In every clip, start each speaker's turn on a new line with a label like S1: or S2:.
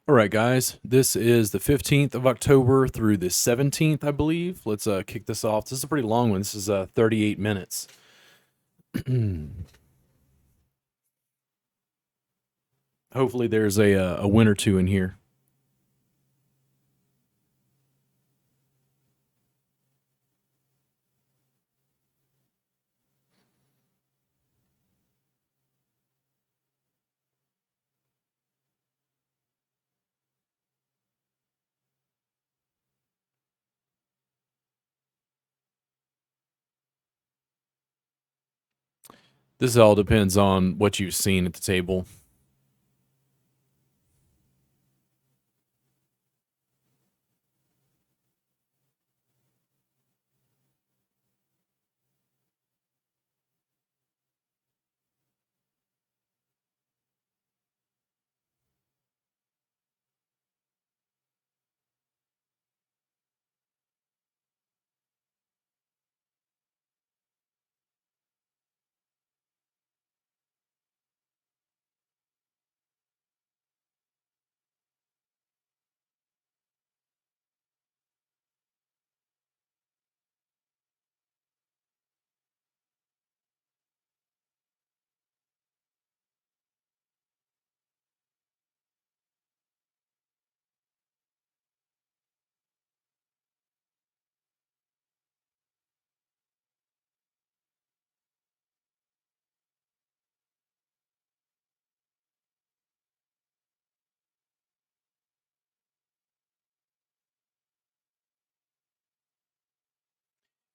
S1: All right, guys. This is the 15th of October through the 17th, I believe. Let's kick this off. This is a pretty long one. This is 38 minutes. Hopefully, there's a win or two in here. This all depends on what you've seen at the table.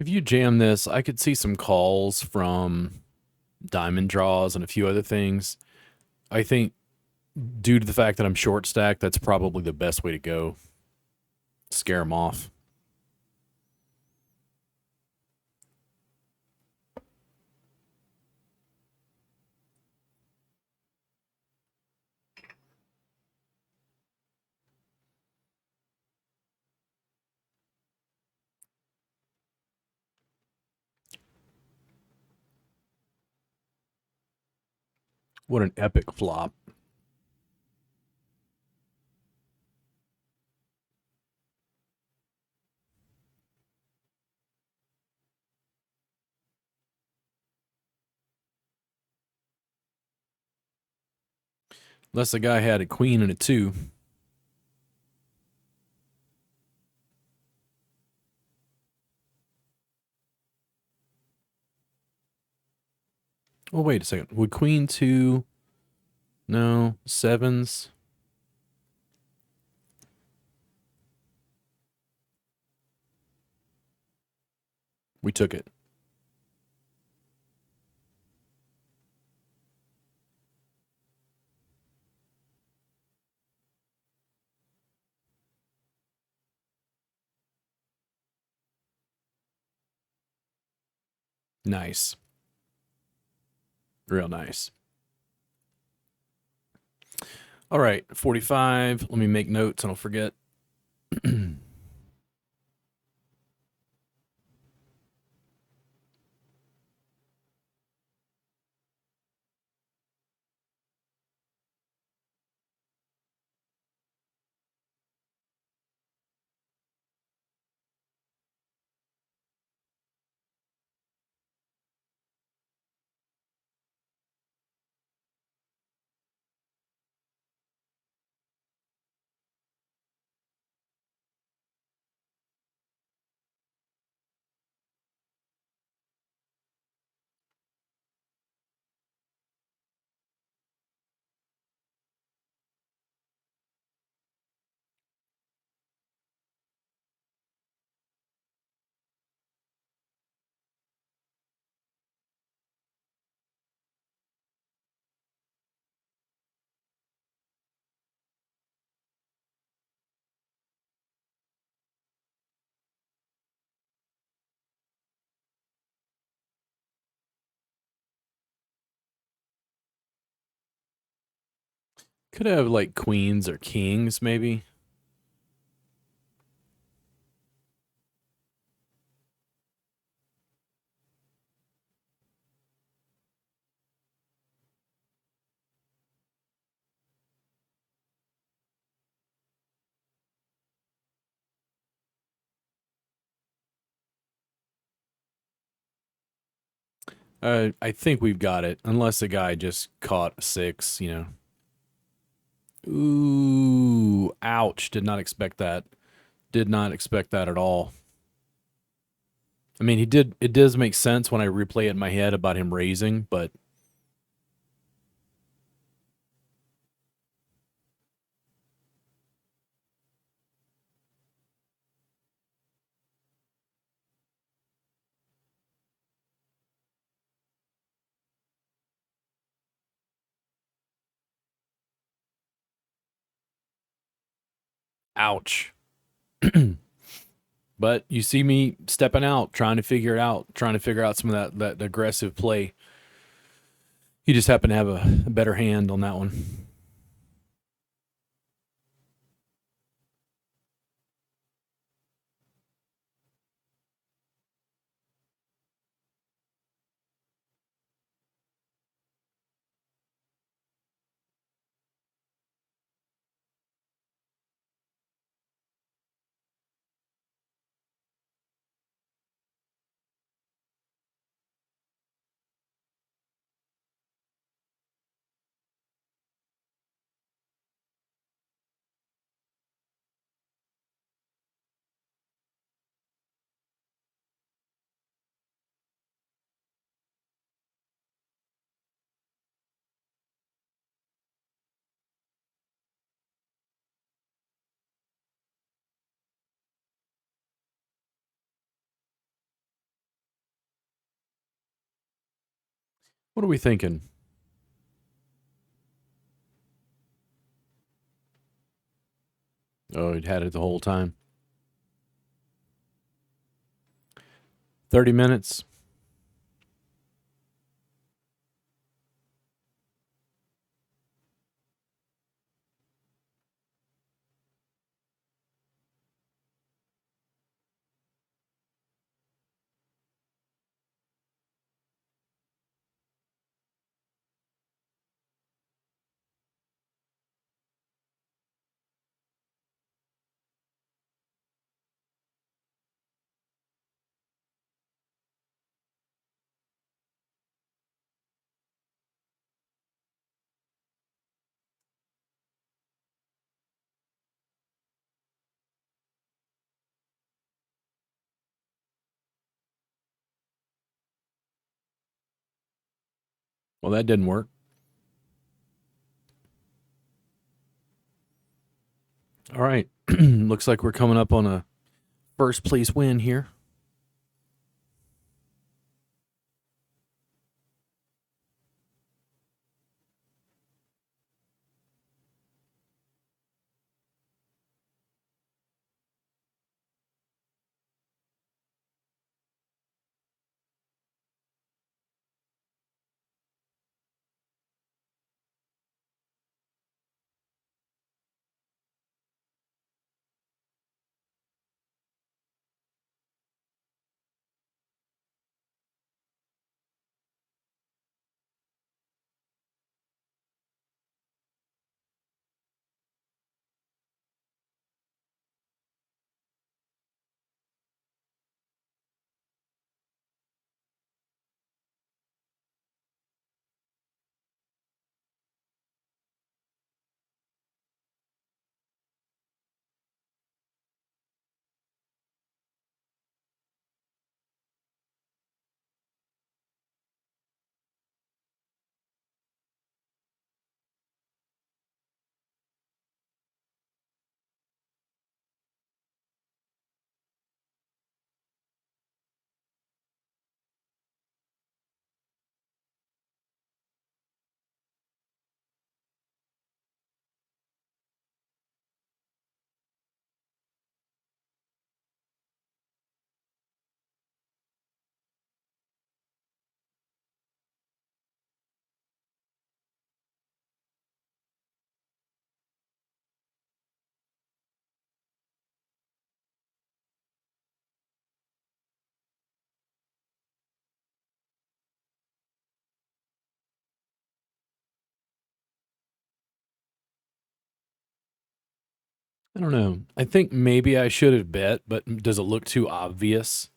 S1: If you jam this, I could see some calls from diamond draws and a few other things. I think, due to the fact that I'm short stacked, that's probably the best way to go. Scare them off. What an epic flop. Unless the guy had a queen and a two. Well, wait a second. Would queen two? No. Sevens? We took it. Nice. Real nice. All right, 45. Let me make notes and I'll forget. Could have like queens or kings, maybe. I think we've got it, unless the guy just caught a six, you know. Ooh, ouch. Did not expect that. Did not expect that at all. I mean, it does make sense when I replay it in my head about him raising, but ouch. But you see me stepping out, trying to figure it out, trying to figure out some of that aggressive play. He just happened to have a better hand on that one. What are we thinking? Oh, he'd had it the whole time. 30 minutes. Well, that didn't work. All right. Looks like we're coming up on a first place win here. I don't know. I think maybe I should have bet, but does it look too obvious?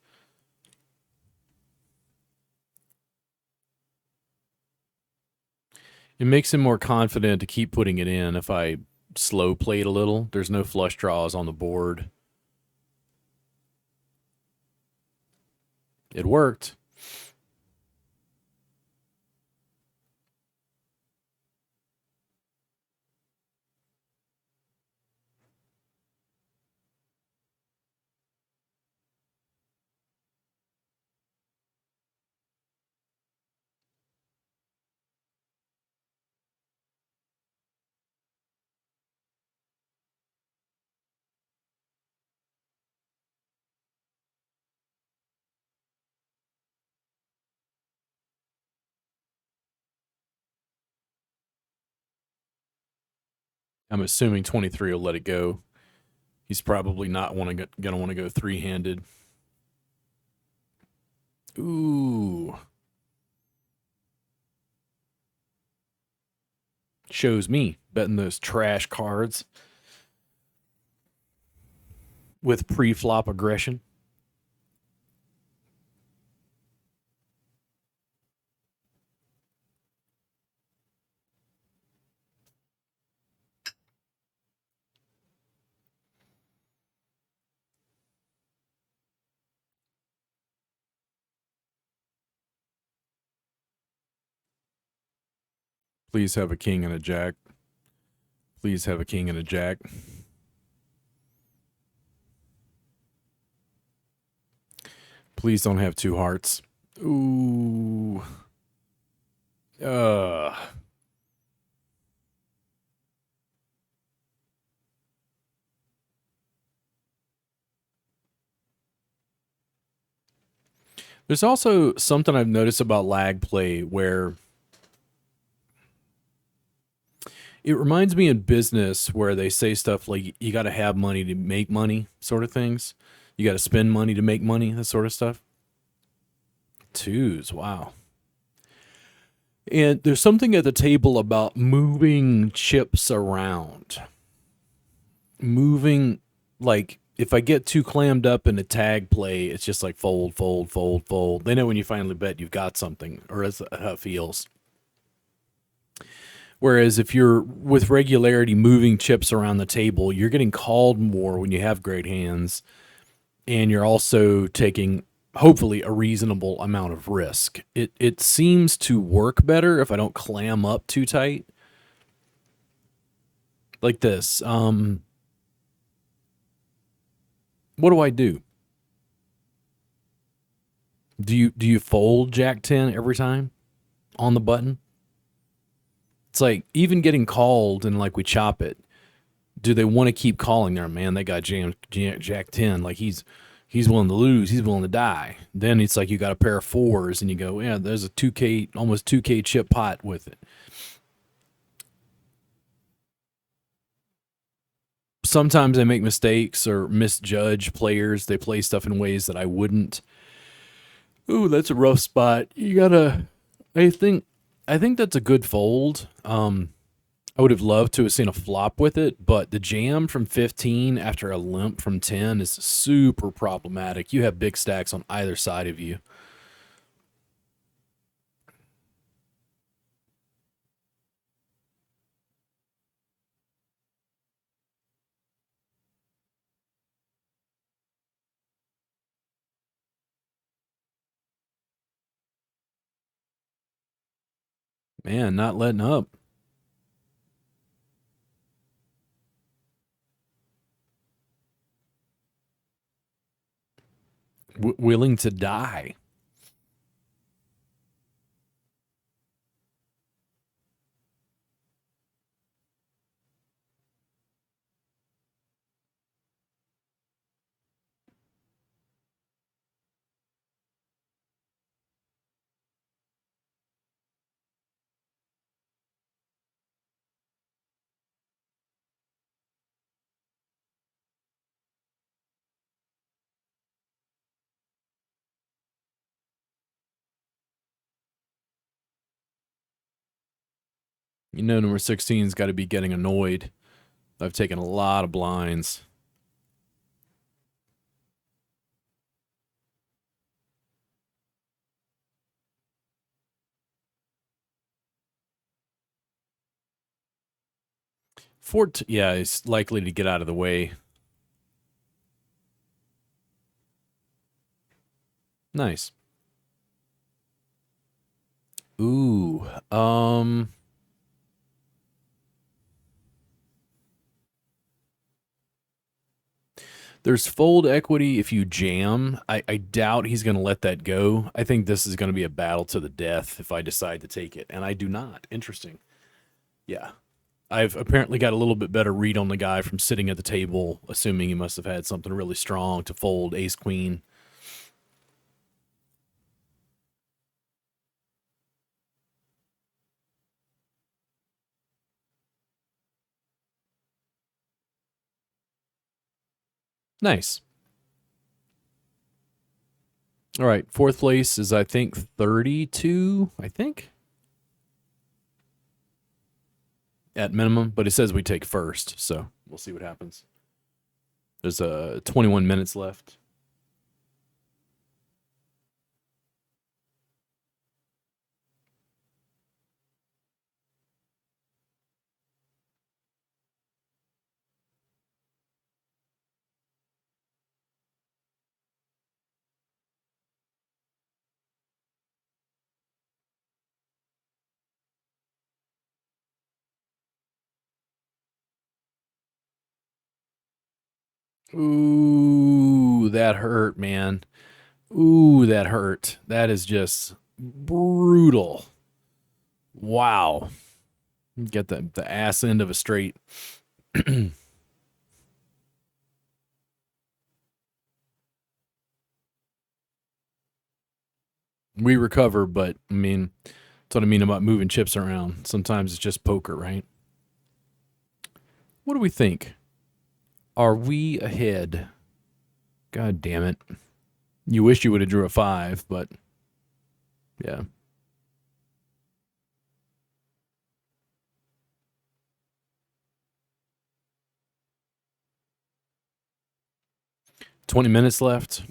S1: It makes him more confident to keep putting it in if I slow played a little. There's no flush draws on the board. It worked. I'm assuming 23 will let it go. He's probably not gonna want to go three-handed. Ooh. Shows me betting those trash cards with pre-flop aggression. Please have a king and a jack. Please have a king and a jack. Please don't have two hearts. Ooh. Uh. There's also something I've noticed about lag play where it reminds me in business where they say stuff like you got to have money to make money, sort of things. You got to spend money to make money, that sort of stuff. Twos, wow. And there's something at the table about moving chips around. Moving, like, if I get too clammed up in a tag play, it's just like fold, fold, fold, fold. They know when you finally bet you've got something, or that's how it feels. Whereas if you're with regularity moving chips around the table, you're getting called more when you have great hands, and you're also taking hopefully a reasonable amount of risk. It seems to work better if I don't clam up too tight. Like this. What do I do? Do you fold Jack 10 every time on the button? It's like even getting called and like we chop it. Do they want to keep calling there? Man, they got Jack 10. Like he's willing to lose. He's willing to die. Then it's like you got a pair of fours and you go, yeah, there's a 2K, almost 2K chip pot with it. Sometimes I make mistakes or misjudge players. They play stuff in ways that I wouldn't. Ooh, that's a rough spot. You gotta. I think. I think that's a good fold. I would have loved to have seen a flop with it, but the jam from 15 after a limp from 10 is super problematic. You have big stacks on either side of you. Man, not letting up. Willing to die. You know, number 16's got to be getting annoyed. I've taken a lot of blinds. Yeah, he's likely to get out of the way. Nice. Ooh. There's fold equity if you jam. I doubt he's going to let that go. I think this is going to be a battle to the death if I decide to take it, and I do not. Interesting. Yeah. I've apparently got a little bit better read on the guy from sitting at the table, assuming he must have had something really strong to fold ace queen. Nice. All right, fourth place is I think 32, I think. At minimum, but it says we take first, so we'll see what happens. There's 21 minutes left. Ooh, that hurt, man. Ooh, that hurt. That is just brutal. Wow. Get the ass end of a straight. We recover, but I mean, that's what I mean about moving chips around. Sometimes it's just poker, right? What do we think? Are we ahead? God damn it. You wish you would have drew a 5, but yeah. 20 minutes left.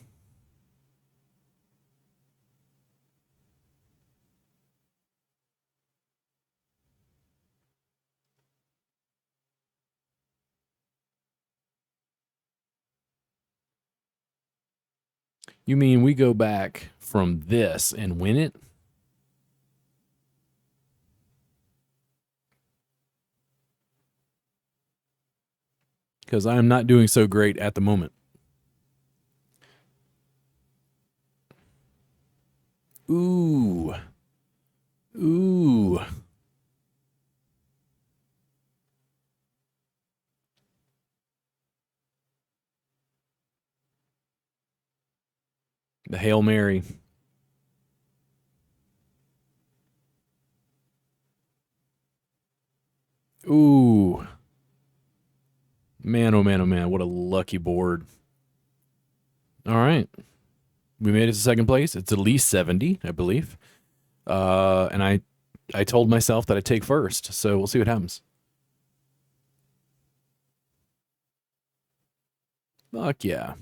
S1: You mean we go back from this and win it? Because I am not doing so great at the moment. Ooh. Ooh. The Hail Mary. Ooh. Man, oh man, oh man. What a lucky board. All right. We made it to second place. It's at least 70, I believe. And I told myself that I'd take first. So we'll see what happens. Fuck yeah.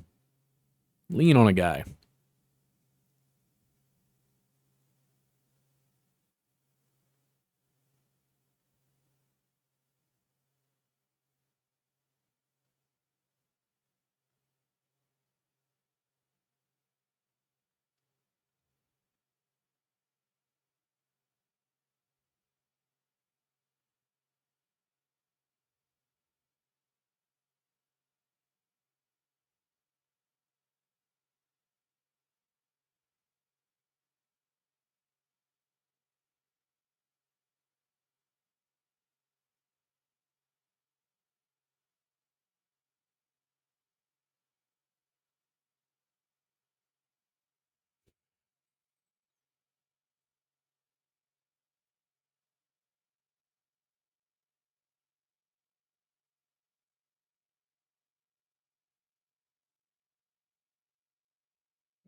S1: Lean on a guy.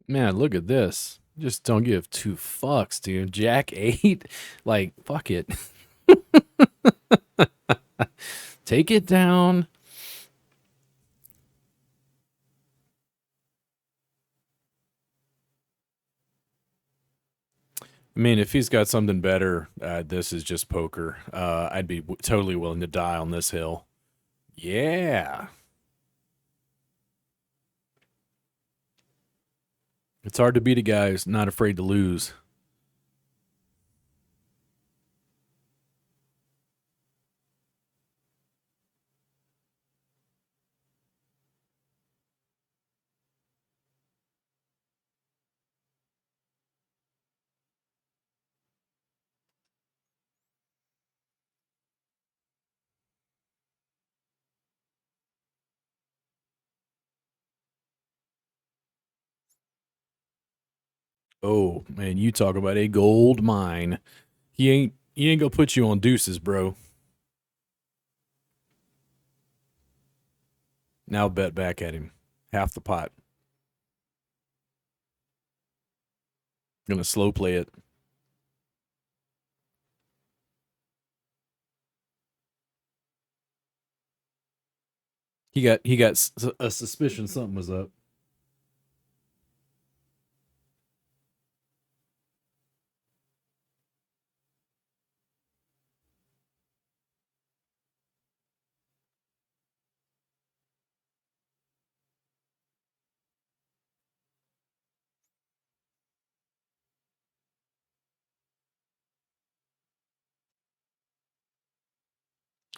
S1: Man, look at this. Just don't give two fucks, dude. Jack 8? Like, fuck it. Take it down. I mean, if he's got something better, this is just poker. I'd be totally willing to die on this hill. Yeah. It's hard to beat a guy who's not afraid to lose. Oh, man, you talk about a gold mine. He ain't gonna put you on deuces, bro. Now bet back at him. Half the pot. Gonna slow play it. He got a suspicion something was up.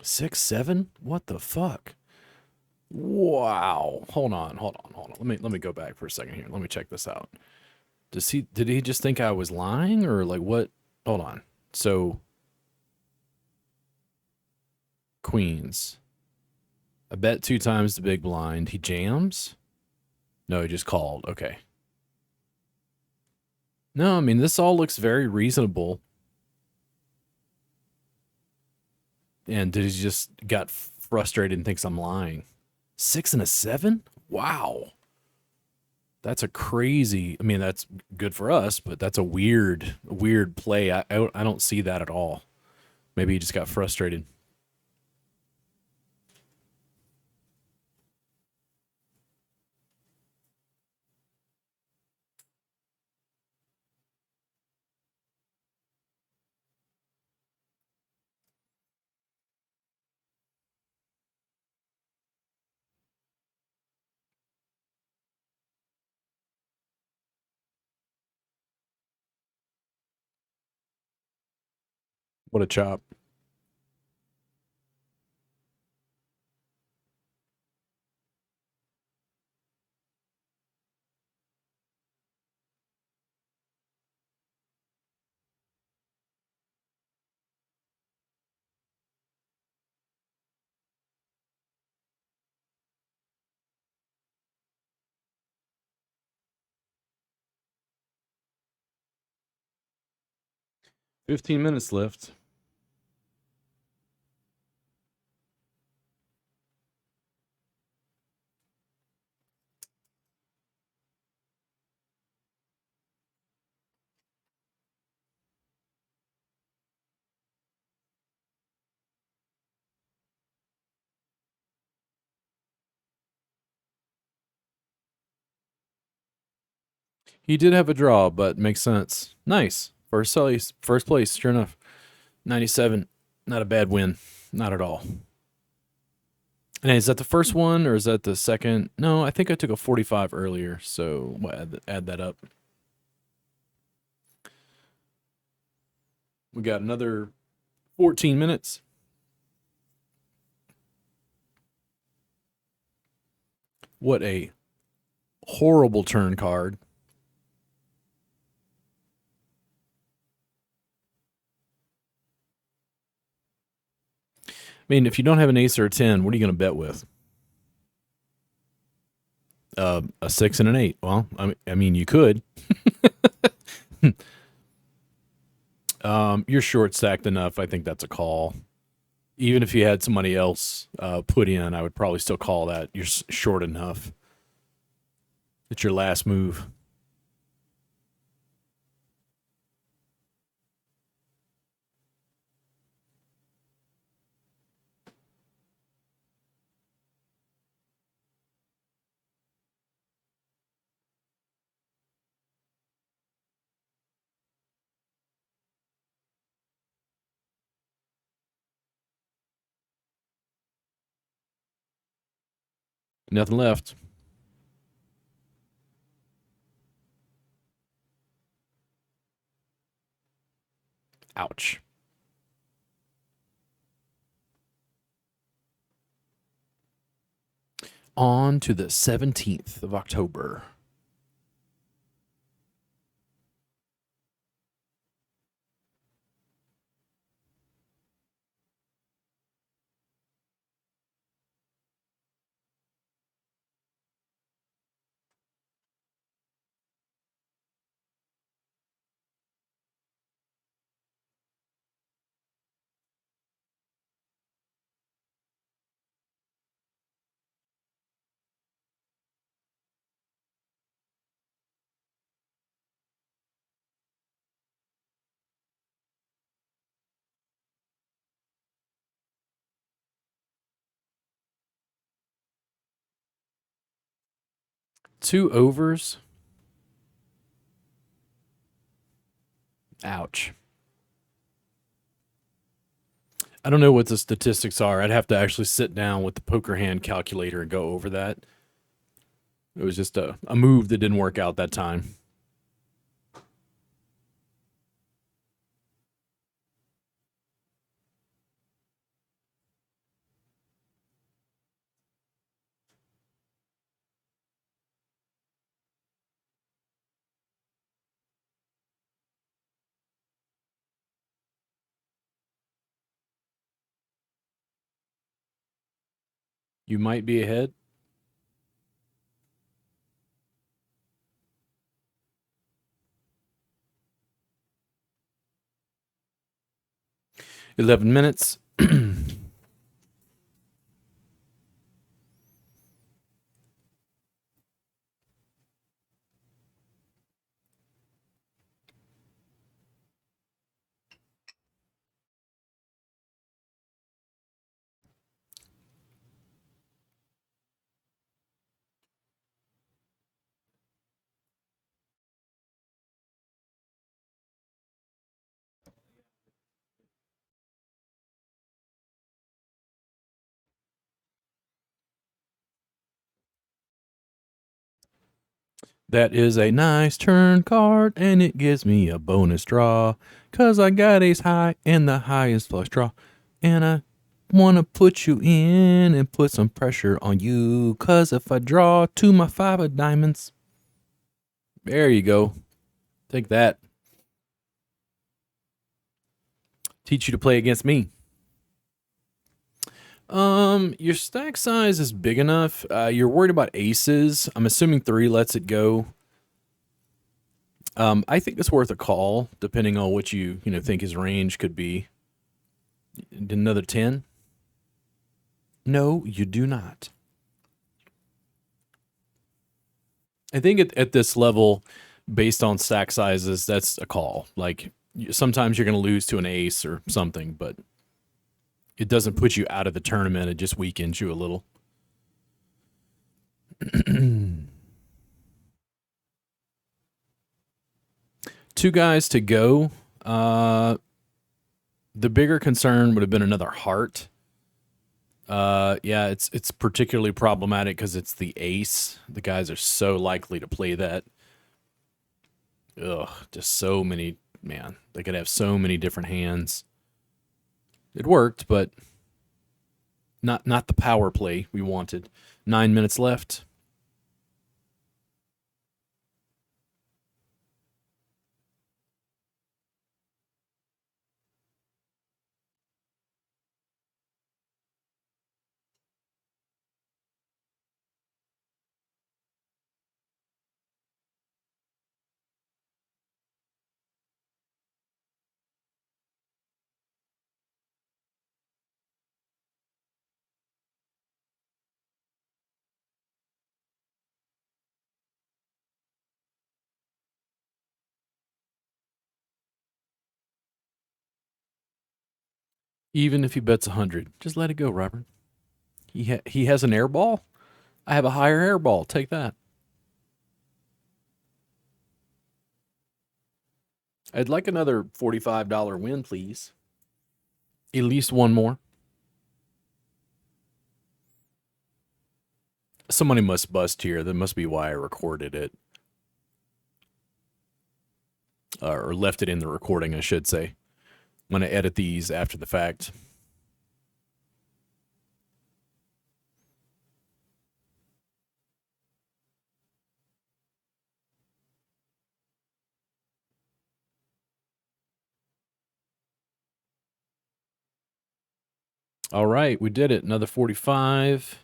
S1: 6-7? What the fuck? Wow. Hold on. Let me go back for a second here. Let me check this out. Did he just think I was lying or like what? Hold on. So Queens. I bet 2 times the big blind. He jams? No, he just called. Okay. No, I mean this all looks very reasonable. And did he just got frustrated and thinks I'm lying? 6 and a 7? Wow. That's a crazy. I mean, that's good for us, but that's a weird play. I don't see that at all. Maybe he just got frustrated. What a chop. 15 minutes left. He did have a draw, but makes sense. Nice. First place, sure enough. 97. Not a bad win. Not at all. And is that the first one or is that the second? No, I think I took a 45 earlier, so we'll add that up. We got another 14 minutes. What a horrible turn card. I mean, if you don't have an ace or a 10, what are you going to bet with? A 6 and an 8. Well, I mean, you could. You're short stacked enough. I think that's a call. Even if you had somebody else put in, I would probably still call that. You're short enough. It's your last move. Nothing left. Ouch. On to the 17th of October. Two overs. Ouch. I don't know what the statistics are. I'd have to actually sit down with the poker hand calculator and go over that. It was just a move that didn't work out that time. You might be ahead. $11. That is a nice turn card, and it gives me a bonus draw, 'cause I got ace high and the highest flush draw. And I want to put you in and put some pressure on you, 'cause if I draw to my 5 of diamonds. There you go. Take that. Teach you to play against me. Your stack size is big enough. You're worried about aces. I'm assuming 3 lets it go. I think it's worth a call, depending on what you think his range could be. Another 10? No, you do not. I think at this level, based on stack sizes, that's a call. Like, sometimes you're going to lose to an ace or something, but it doesn't put you out of the tournament. It just weakens you a little. Two guys to go. The bigger concern would have been another heart. Yeah, it's particularly problematic because it's the ace. The guys are so likely to play that. Ugh, just so many, man. They could have so many different hands. It worked, but not the power play we wanted. 9 minutes left. Even if he bets 100, just let it go, Robert. He has an air ball. I have a higher air ball. Take that. I'd like another $45 win, please. At least one more. Somebody must bust here. That must be why I recorded it. Or left it in the recording, I should say. I'm going to edit these after the fact. All right, we did it. Another 45.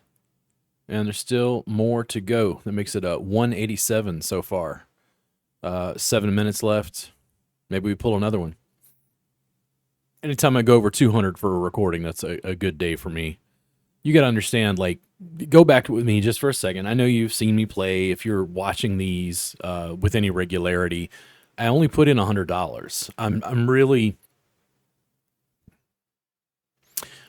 S1: And there's still more to go. That makes it a 187 so far. 7 minutes left. Maybe we pull another one. Anytime I go over 200 for a recording, that's a good day for me. You got to understand, like, go back with me just for a second. I know you've seen me play. If you're watching these with any regularity, I only put in $100. I'm really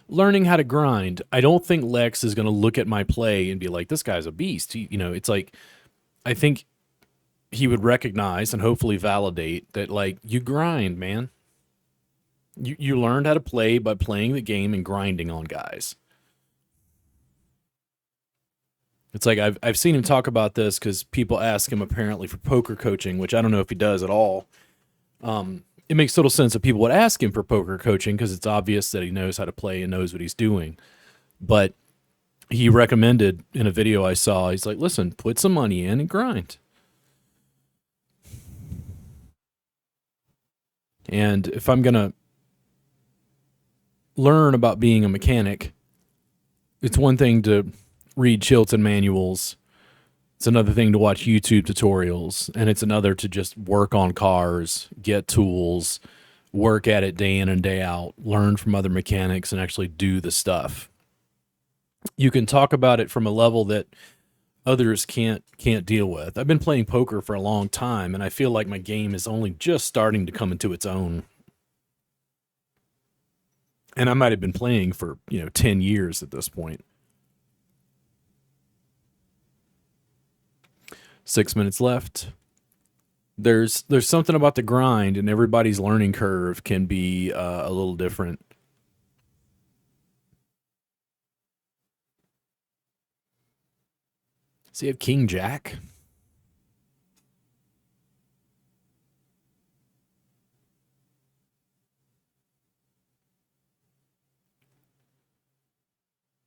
S1: learning how to grind. I don't think Lex is going to look at my play and be like, this guy's a beast. It's like, I think he would recognize and hopefully validate that, like, you grind, man. You learned how to play by playing the game and grinding on guys. It's like I've seen him talk about this because people ask him apparently for poker coaching, which I don't know if he does at all. It makes total sense that people would ask him for poker coaching because it's obvious that he knows how to play and knows what he's doing. But he recommended in a video I saw, he's like, listen, put some money in and grind. And if I'm going to learn about being a mechanic, it's one thing to read Chilton manuals. It's another thing to watch YouTube tutorials. And it's another to just work on cars, get tools, work at it day in and day out, learn from other mechanics, and actually do the stuff. You can talk about it from a level that others can't deal with. I've been playing poker for a long time, and I feel like my game is only just starting to come into its own. And I might have been playing for 10 years at this point. 6 minutes left. There's something about the grind, and everybody's learning curve can be a little different. So you have King Jack.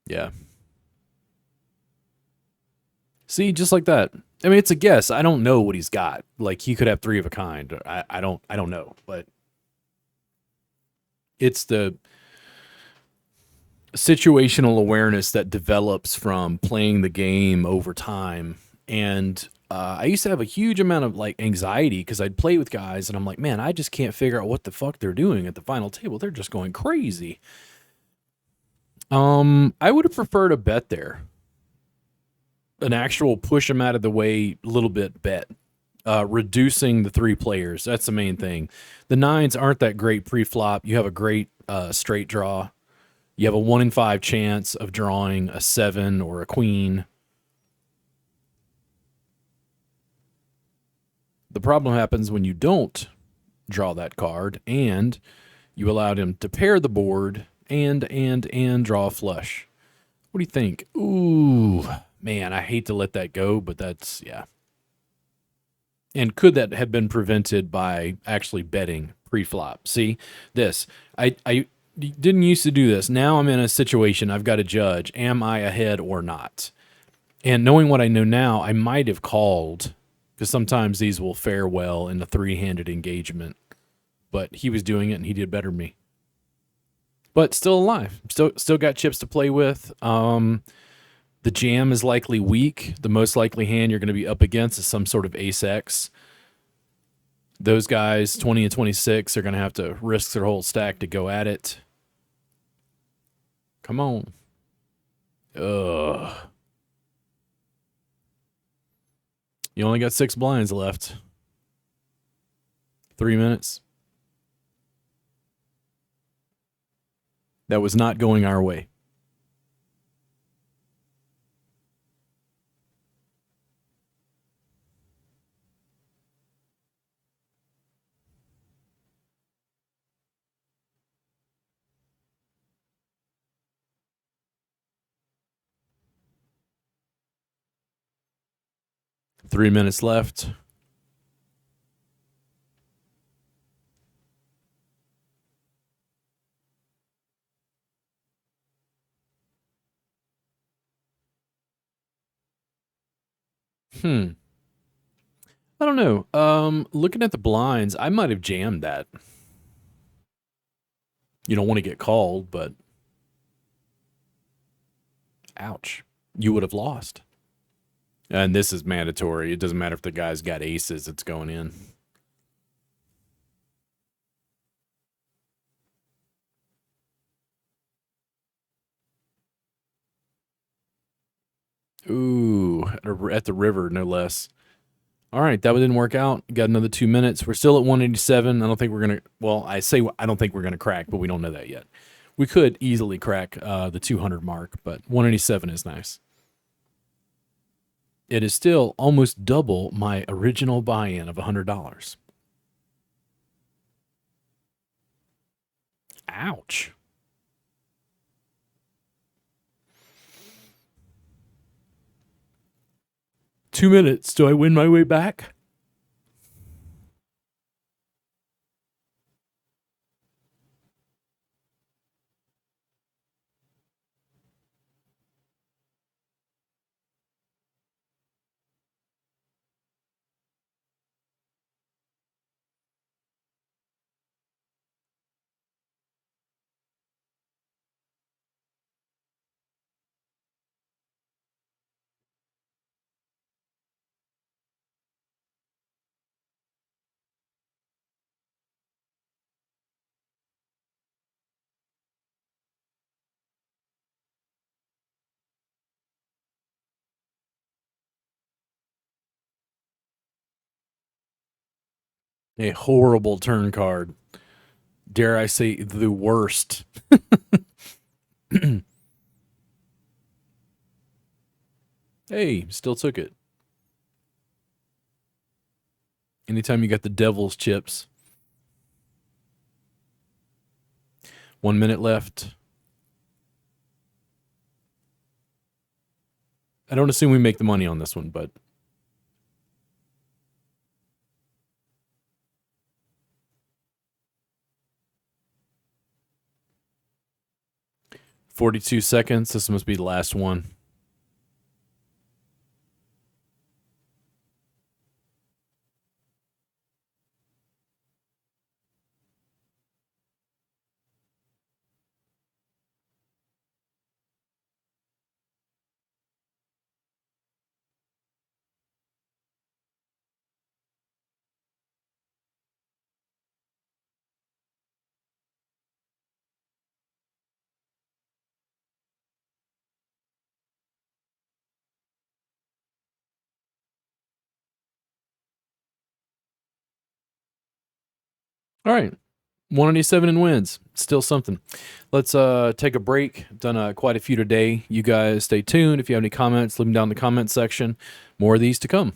S1: Yeah. See, just like that. I mean, it's a guess. I don't know what he's got. Like, he could have three of a kind. I don't know, but it's the situational awareness that develops from playing the game over time. And I used to have a huge amount of like anxiety because I'd play with guys and I'm like, man, I just can't figure out what the fuck they're doing at the final table. They're just going crazy. I would have preferred a bet there. An actual push them out of the way a little bit bet. Reducing the three players. That's the main thing. The nines aren't that great pre-flop. You have a great straight draw. You have a 1 in 5 chance of drawing a 7 or a queen. The problem happens when you don't draw that card and you allowed him to pair the board and draw a flush. What do you think? Ooh, man, I hate to let that go, but that's, yeah. And could that have been prevented by actually betting pre-flop? See, this. I didn't used to do this. Now I'm in a situation I've got to judge, am I ahead or not? And knowing what I know now, I might have called, because sometimes these will fare well in a three-handed engagement. But he was doing it, and he did better than me. But still alive. Still got chips to play with. The jam is likely weak. The most likely hand you're going to be up against is some sort of ace-x. Those guys, 20 and 26, are going to have to risk their whole stack to go at it. Come on. Ugh. You only got 6 blinds left. 3 minutes. That was not going our way. 3 minutes left. I don't know. Looking at the blinds, I might have jammed that. You don't want to get called, but ouch. You would have lost. And this is mandatory. It doesn't matter if the guy's got aces, it's going in. Ooh, at the river, no less. All right, that didn't work out. Got another 2 minutes. We're still at 187. I don't think we're going to, well, I don't think we're going to crack, but we don't know that yet. We could easily crack the 200 mark, but 187 is nice. It is still almost double my original buy-in of $100. Ouch. Two minutes. Do I win my way back? A horrible turn card. Dare I say the worst. Hey, still took it. Anytime you got the devil's chips. 1 minute left. I don't assume we make the money on this one, but 42 seconds. This must be the last one. All right. 187 and wins. Still something. Let's take a break. Done quite a few today. You guys stay tuned. If you have any comments, leave them down in the comment section. More of these to come.